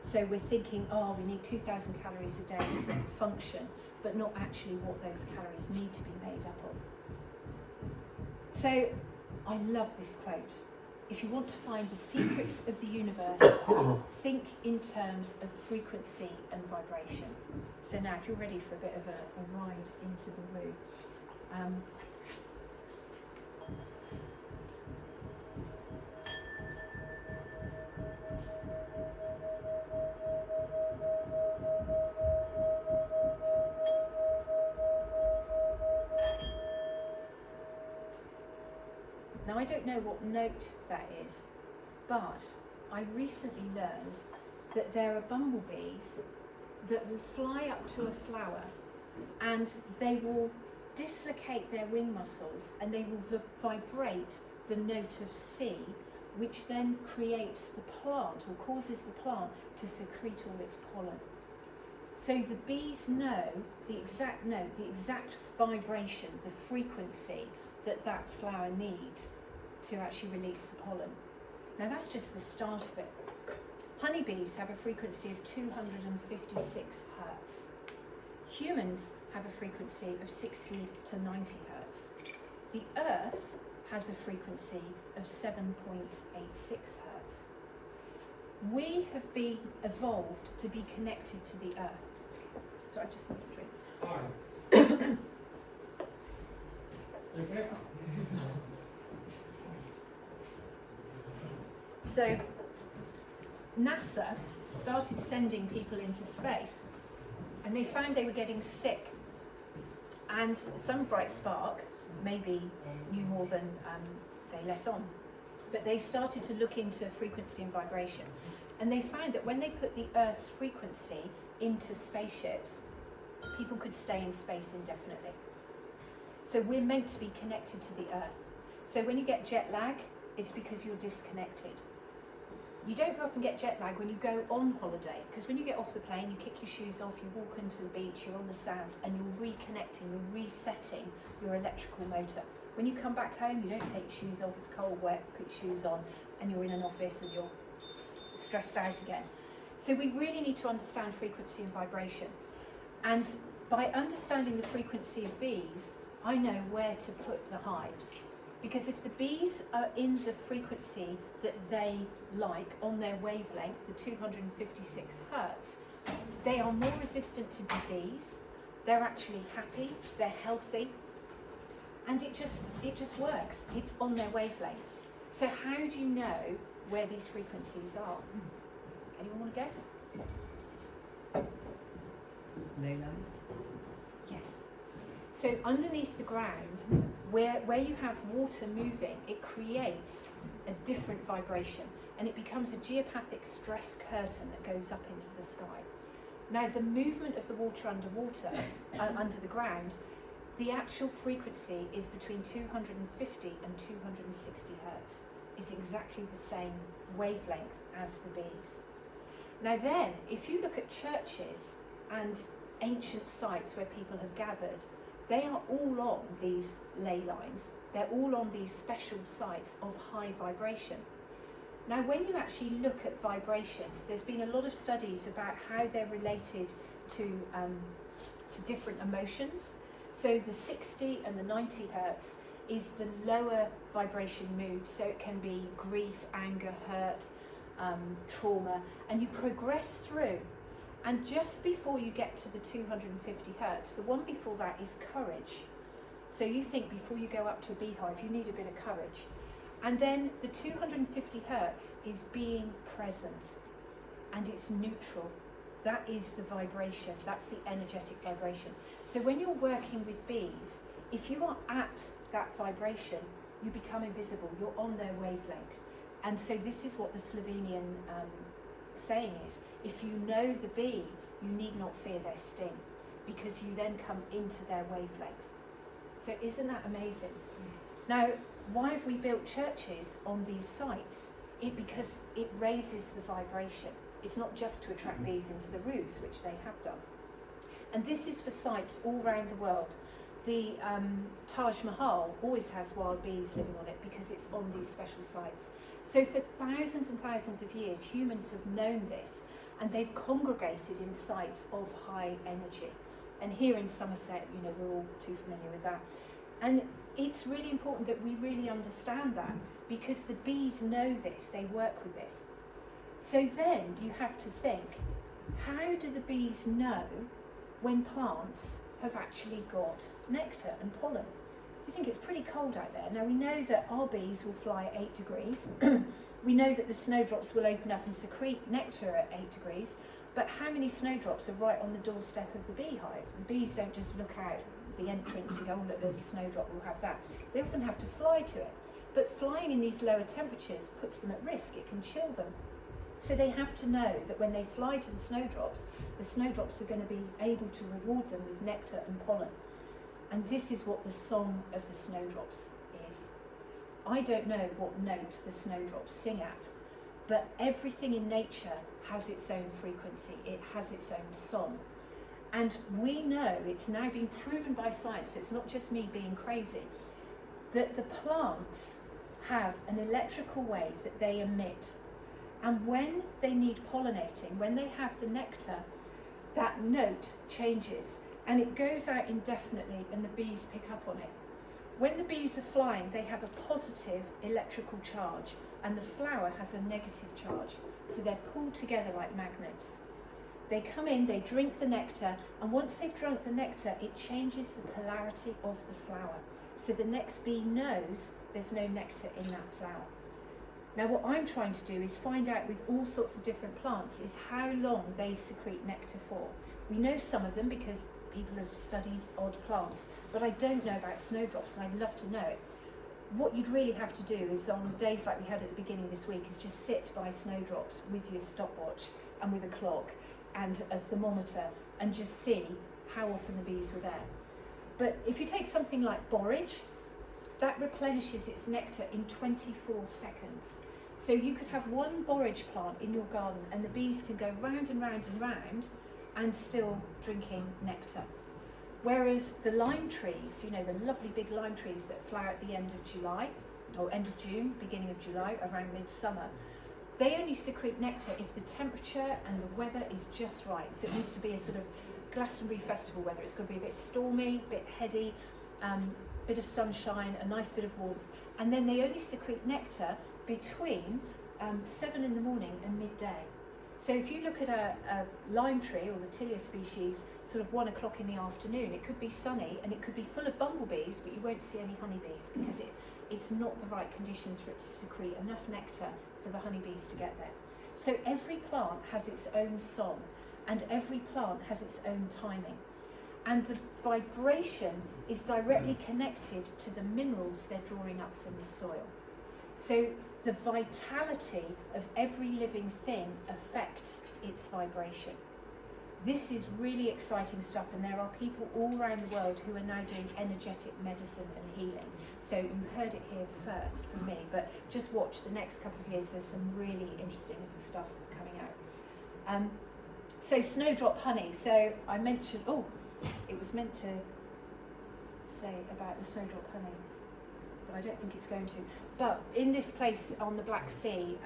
S1: So we're thinking, we need 2,000 calories a day to function, but not actually what those calories need to be made up of. So I love this quote. If you want to find the secrets of the universe, think in terms of frequency and vibration. So now, if you're ready for a bit of a ride into the woo. Now, I don't know what note that is, but I recently learned that there are bumblebees that will fly up to a flower and they will dislocate their wing muscles and they will vibrate the note of C, which then creates the plant or causes the plant to secrete all its pollen. So the bees know the exact note, the exact vibration, the frequency that flower needs to actually release the pollen. Now that's just the start of it. Honeybees have a frequency of 256 hertz. Humans have a frequency of 60 to 90 hertz. The Earth has a frequency of 7.86 hertz. We have been evolved to be connected to the Earth. So I just need a drink.
S3: Hi. Okay.
S1: So NASA started sending people into space and they found they were getting sick, and some bright spark maybe knew more than they let on, but they started to look into frequency and vibration, and they found that when they put the Earth's frequency into spaceships, people could stay in space indefinitely. So we're meant to be connected to the Earth. So when you get jet lag, it's because you're disconnected. You don't often get jet lag when you go on holiday, because when you get off the plane, you kick your shoes off, you walk into the beach, you're on the sand, and you're reconnecting, you're resetting your electrical motor. When you come back home, you don't take your shoes off, it's cold, wet, put your shoes on, and you're in an office and you're stressed out again. So we really need to understand frequency and vibration. And by understanding the frequency of bees, I know where to put the hives. Because if the bees are in the frequency that they like, on their wavelength, the 256 hertz, they are more resistant to disease, they're actually happy, they're healthy, and it just works. It's on their wavelength. So how do you know where these frequencies are? Anyone want to guess?
S4: Leyland?
S1: Yes. So underneath the ground, where you have water moving, it creates a different vibration, and it becomes a geopathic stress curtain that goes up into the sky. Now, the movement of the water underwater, under the ground, the actual frequency is between 250 and 260 hertz. It's exactly the same wavelength as the bees. Now then, if you look at churches and ancient sites where people have gathered, they are all on these ley lines. They're all on these special sites of high vibration. Now, when you actually look at vibrations, there's been a lot of studies about how they're related to different emotions. So the 60 and the 90 hertz is the lower vibration mood. So it can be grief, anger, hurt, trauma, and you progress through. And just before you get to the 250 hertz, the one before that is courage. So you think before you go up to a beehive, you need a bit of courage. And then the 250 hertz is being present, and it's neutral. That is the vibration, that's the energetic vibration. So when you're working with bees, if you are at that vibration, you become invisible, you're on their wavelength. And so this is what the Slovenian saying is: if you know the bee, you need not fear their sting, because you then come into their wavelength. So isn't that amazing? Now, why have we built churches on these sites? Because it raises the vibration. It's not just to attract bees into the roofs, which they have done. And this is for sites all around the world. The Taj Mahal always has wild bees living on it because it's on these special sites. So for thousands and thousands of years, humans have known this, and they've congregated in sites of high energy. And here in Somerset, you know, we're all too familiar with that. And it's really important that we really understand that, because the bees know this, they work with this. So then you have to think, how do the bees know when plants have actually got nectar and pollen? You think it's pretty cold out there. Now we know that our bees will fly at 8 degrees. We know that the snowdrops will open up and secrete nectar at 8 degrees, but how many snowdrops are right on the doorstep of the beehive? The bees don't just look out the entrance and go, oh look, there's a snowdrop, we'll have that. They often have to fly to it. But flying in these lower temperatures puts them at risk, it can chill them. So they have to know that when they fly to the snowdrops are going to be able to reward them with nectar and pollen. And this is what the song of the snowdrops is. I don't know what note the snowdrops sing at, but everything in nature has its own frequency, it has its own song. And we know, it's now been proven by science, it's not just me being crazy, that the plants have an electrical wave that they emit. And when they need pollinating, when they have the nectar, that note changes and it goes out indefinitely and the bees pick up on it. When the bees are flying, they have a positive electrical charge and the flower has a negative charge. So they're pulled together like magnets. They come in, they drink the nectar, and once they've drunk the nectar, it changes the polarity of the flower. So the next bee knows there's no nectar in that flower. Now what I'm trying to do is find out with all sorts of different plants is how long they secrete nectar for. We know some of them because people have studied odd plants, but I don't know about snowdrops and I'd love to know it. What you'd really have to do is on days like we had at the beginning of this week is just sit by snowdrops with your stopwatch and with a clock and a thermometer and just see how often the bees were there. But if you take something like borage, that replenishes its nectar in 24 seconds. So you could have one borage plant in your garden and the bees can go round and round and round and still drinking nectar. Whereas the lime trees, you know, the lovely big lime trees that flower at the end of July, or end of June, beginning of July, around midsummer, they only secrete nectar if the temperature and the weather is just right. So it needs to be a sort of Glastonbury festival weather. It's going to be a bit stormy, a bit heady, bit of sunshine, a nice bit of warmth. And then they only secrete nectar between 7 in the morning and midday. So if you look at a lime tree or the Tilia species, sort of 1 o'clock in the afternoon, it could be sunny and it could be full of bumblebees, but you won't see any honeybees because it's not the right conditions for it to secrete enough nectar for the honeybees to get there. So every plant has its own song and every plant has its own timing. and the vibration is directly connected to the minerals they're drawing up from the soil. So the vitality of every living thing affects its vibration. This is really exciting stuff, and there are people all around the world who are now doing energetic medicine and healing. So you heard it here first from me, but just watch the next couple of years, there's some really interesting stuff coming out. So snowdrop honey, so I mentioned, it was meant to say about the snowdrop honey, but I don't think it's going to. But in this place on the Black Sea,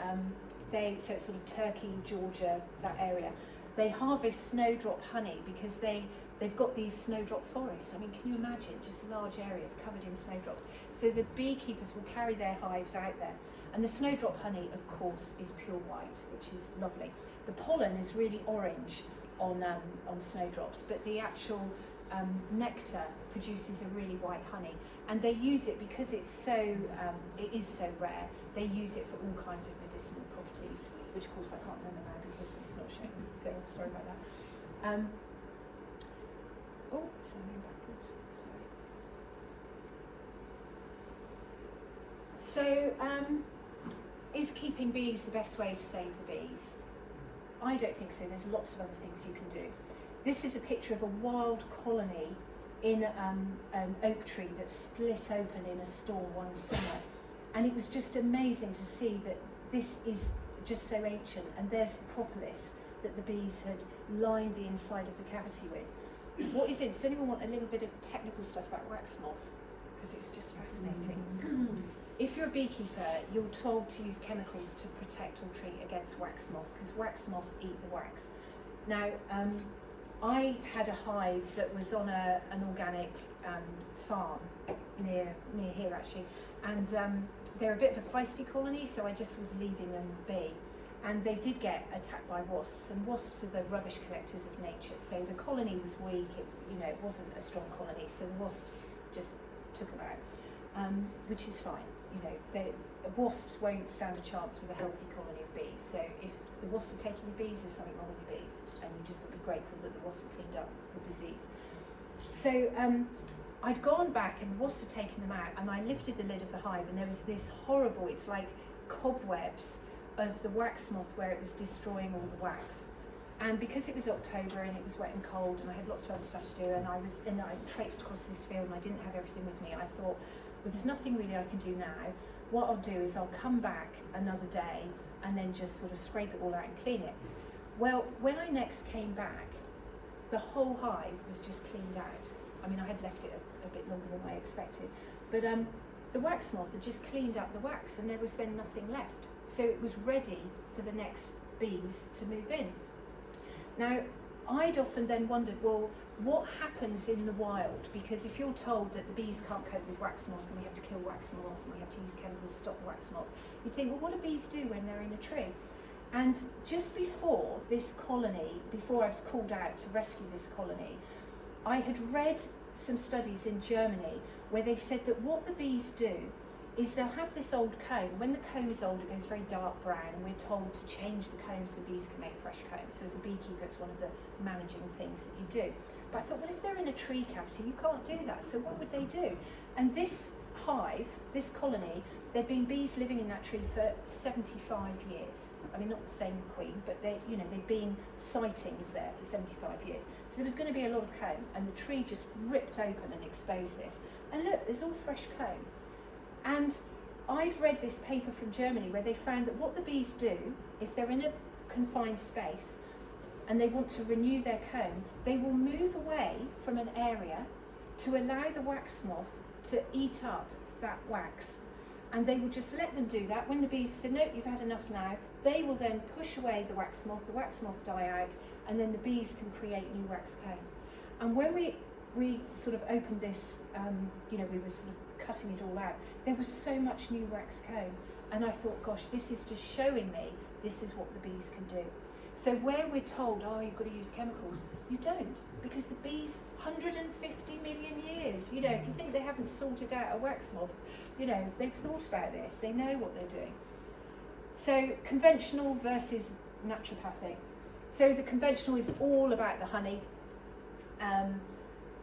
S1: so it's sort of Turkey, Georgia, that area, they harvest snowdrop honey because they've got these snowdrop forests. I mean, can you imagine just large areas covered in snowdrops? So the beekeepers will carry their hives out there. And the snowdrop honey, of course, is pure white, which is lovely. The pollen is really orange on snowdrops, but the actual nectar produces a really white honey. And they use it because it is so rare. They use it for all kinds of medicinal properties, which of course I can't remember now because it's not showing me, so sorry about that. Something backwards, sorry. So, is keeping bees the best way to save the bees? I don't think so. There's lots of other things you can do. This is a picture of a wild colony in an oak tree that split open in a storm one summer. And it was just amazing to see that this is just so ancient. And there's the propolis that the bees had lined the inside of the cavity with. What is it? Does anyone want a little bit of technical stuff about wax moth? Because it's just fascinating. If you're a beekeeper, you're told to use chemicals to protect or treat against wax moths, because wax moths eat the wax. Now, I had a hive that was on an organic farm near here actually, and they're a bit of a feisty colony, so I just was leaving them be. And they did get attacked by wasps, and wasps are the rubbish collectors of nature. So the colony was weak, it wasn't a strong colony, so the wasps just took them out, which is fine. Wasps won't stand a chance with a healthy colony of bees. So if the wasps are taking your bees, there's something wrong with your bees, and you just got to be grateful that the wasps have cleaned up the disease. So I'd gone back, and the wasps had taken them out, and I lifted the lid of the hive, and there was this horrible, it's like cobwebs of the wax moth where it was destroying all the wax. And because it was October and it was wet and cold and I had lots of other stuff to do, and I traipsed across this field and I didn't have everything with me, I thought, well, there's nothing really I can do now. What I'll do is I'll come back another day and then just sort of scrape it all out and clean it. Well, when I next came back, the whole hive was just cleaned out. I mean, I had left it a bit longer than I expected, but the wax moth had just cleaned up the wax and there was then nothing left. So it was ready for the next bees to move in. Now, I'd often then wondered, well, what happens in the wild? Because if you're told that the bees can't cope with wax moth and we have to kill wax moths and we have to use chemicals to stop wax moth, you'd think, well, what do bees do when they're in a tree? And just before this colony, before I was called out to rescue this colony, I had read some studies in Germany where they said that what the bees do is they'll have this old comb. When the comb is old, it goes very dark brown, and we're told to change the comb so the bees can make fresh combs. So as a beekeeper, it's one of the managing things that you do. But I thought, well, if they're in a tree cavity, you can't do that. So what would they do? And this hive, this colony, there'd been bees living in that tree for 75 years. I mean, not the same queen, but they'd been sightings there for 75 years. So there was going to be a lot of comb, and the tree just ripped open and exposed this. And look, there's all fresh comb. And I'd read this paper from Germany where they found that what the bees do, if they're in a confined space and they want to renew their comb, they will move away from an area to allow the wax moth to eat up that wax. And they will just let them do that. When the bees say, no, you've had enough now, they will then push away the wax moth die out, and then the bees can create new wax comb. And when we sort of opened this, we were sort of cutting it all out, there was so much new wax comb, and I thought, gosh, this is just showing me this is what the bees can do. So where we're told, oh, you've got to use chemicals, you don't, because the bees, 150 million years, if you think they haven't sorted out a wax moth, they've thought about this, they know what they're doing. So conventional versus naturopathic. So the conventional is all about the honey.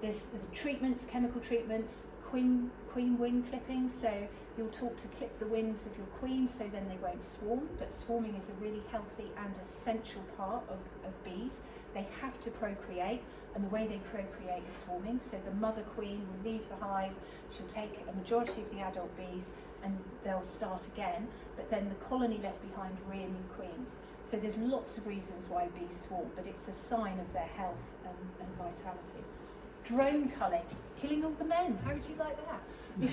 S1: There's the treatments, chemical treatments, queen wing clippings. So you're taught to clip the wings of your queen so then they won't swarm. But swarming is a really healthy and essential part of bees. They have to procreate, and the way they procreate is swarming. So the mother queen will leave the hive, she'll take a majority of the adult bees and they'll start again, but then the colony left behind rear new queens. So there's lots of reasons why bees swarm, but it's a sign of their health and vitality. Drone culling, killing all the men. How would you like that?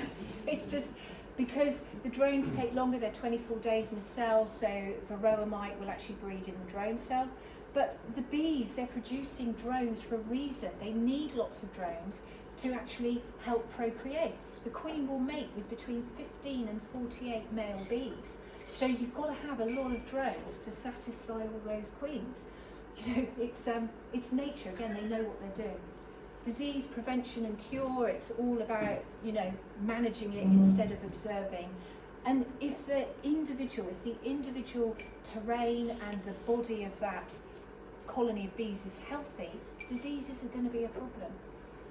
S1: It's just because the drones take longer, they're 24 days in a cell, so varroa mite will actually breed in the drone cells. But the bees, they're producing drones for a reason. They need lots of drones to actually help procreate. The queen will mate with between 15 and 48 male bees. So you've got to have a lot of drones to satisfy all those queens. You know, it's nature. Again, they know what they're doing. Disease prevention and cure, it's all about, you know, managing it instead of observing. And if the individual terrain and the body of that colony of bees is healthy, disease isn't going to be a problem.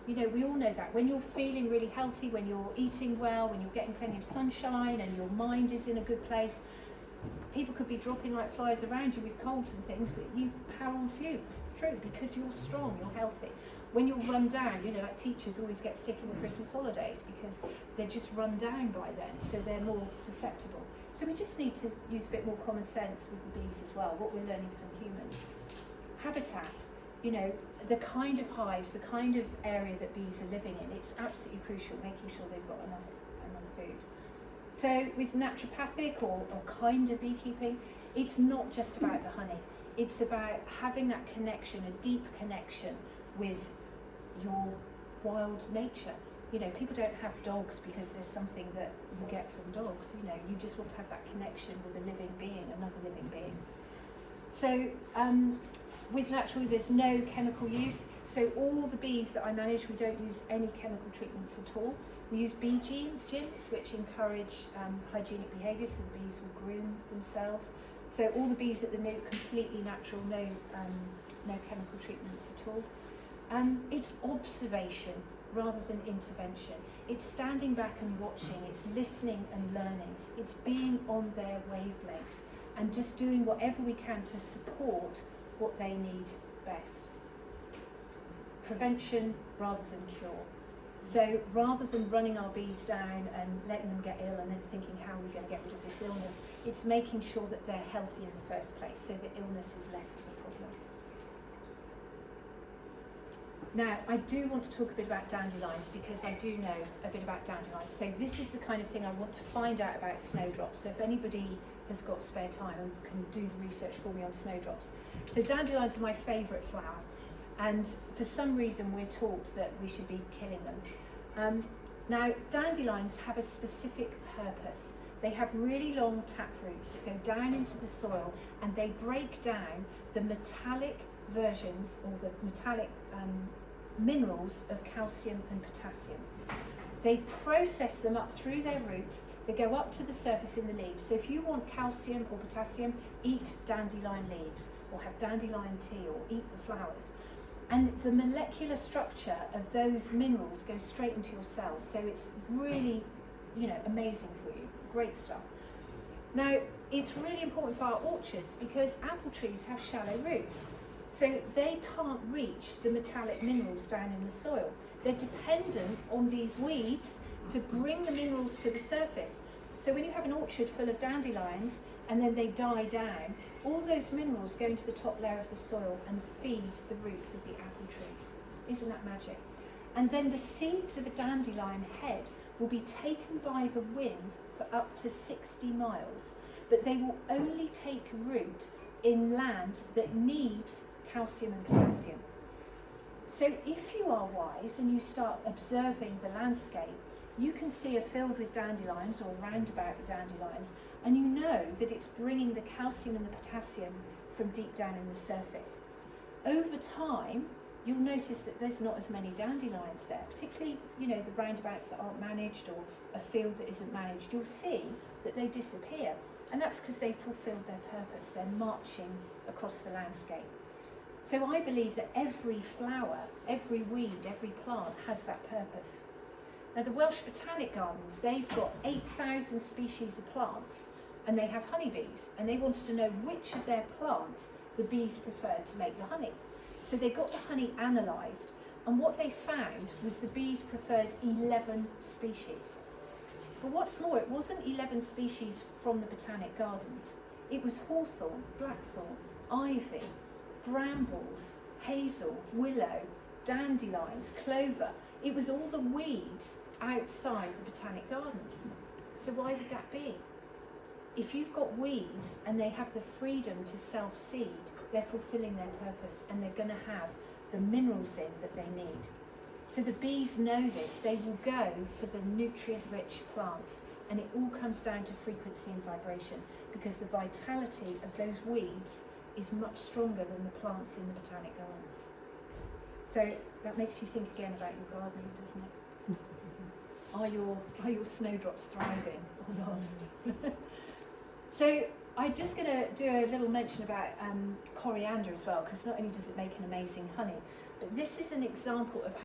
S1: You know, we all know that. When you're feeling really healthy, when you're eating well, when you're getting plenty of sunshine and your mind is in a good place, people could be dropping like flies around you with colds and things, but you power on through because you're strong, you're healthy. When you're run down, you know, like teachers always get sick in the Christmas holidays because they're just run down by then, so they're more susceptible. So we just need to use a bit more common sense with the bees as well, what we're learning from humans. Habitat, you know, the kind of hives, the kind of area that bees are living in, it's absolutely crucial, making sure they've got enough food. So with naturopathic or kind of beekeeping, it's not just about the honey. It's about having that connection, a deep connection with your wild nature. You know, people don't have dogs because there's something that you get from dogs. You know, you just want to have that connection with a living being, another living being. So with natural, there's no chemical use. So all the bees that I manage, we don't use any chemical treatments at all. We use bee gyms, which encourage hygienic behaviour, so the bees will groom themselves. So all the bees at the Moot, completely natural, no chemical treatments at all. It's observation rather than intervention. It's standing back and watching, it's listening and learning, it's being on their wavelength and just doing whatever we can to support what they need best. Prevention rather than cure. So rather than running our bees down and letting them get ill and then thinking how are we going to get rid of this illness, it's making sure that they're healthy in the first place so that illness is less of a problem. Now, I do want to talk a bit about dandelions because I do know a bit about dandelions. So this is the kind of thing I want to find out about snowdrops. So if anybody has got spare time and can do the research for me on snowdrops. So dandelions are my favourite flower. And for some reason we're taught that we should be killing them. Now, dandelions have a specific purpose. They have really long tap roots that go down into the soil and they break down the metallic versions or the metallic minerals of calcium and potassium. They process them up through their roots, they go up to the surface in the leaves. So if you want calcium or potassium, eat dandelion leaves or have dandelion tea or eat the flowers. And the molecular structure of those minerals goes straight into your cells. So it's really, you know, amazing for you. Great stuff. Now, it's really important for our orchards because apple trees have shallow roots. So they can't reach the metallic minerals down in the soil. They're dependent on these weeds to bring the minerals to the surface. So when you have an orchard full of dandelions and then they die down, all those minerals go into the top layer of the soil and feed the roots of the apple trees. Isn't that magic? And then the seeds of a dandelion head will be taken by the wind for up to 60 miles, but they will only take root in land that needs calcium and potassium. So if you are wise and you start observing the landscape, you can see a field with dandelions or roundabout with dandelions, and you know that it's bringing the calcium and the potassium from deep down in the surface. Over time, you'll notice that there's not as many dandelions there, particularly, you know, the roundabouts that aren't managed or a field that isn't managed. You'll see that they disappear, and that's because they've fulfilled their purpose. They're marching across the landscape. So I believe that every flower, every weed, every plant has that purpose. Now the Welsh Botanic Gardens, they've got 8,000 species of plants and they have honeybees, and they wanted to know which of their plants the bees preferred to make the honey. So they got the honey analysed, and what they found was the bees preferred 11 species. But what's more, it wasn't 11 species from the Botanic Gardens. It was hawthorn, blackthorn, ivy, brambles, hazel, willow, dandelions, clover. It was all the weeds outside the Botanic Gardens. So why would that be? If you've got weeds and they have the freedom to self-seed, they're fulfilling their purpose and they're going to have the minerals in that they need. So the bees know this. They will go for the nutrient-rich plants, and it all comes down to frequency and vibration, because the vitality of those weeds is much stronger than the plants in the Botanic Gardens. So that makes you think again about your gardening, doesn't it? Are your snowdrops thriving or not? So I'm just going to do a little mention about coriander as well, because not only does it make an amazing honey, but this is an example of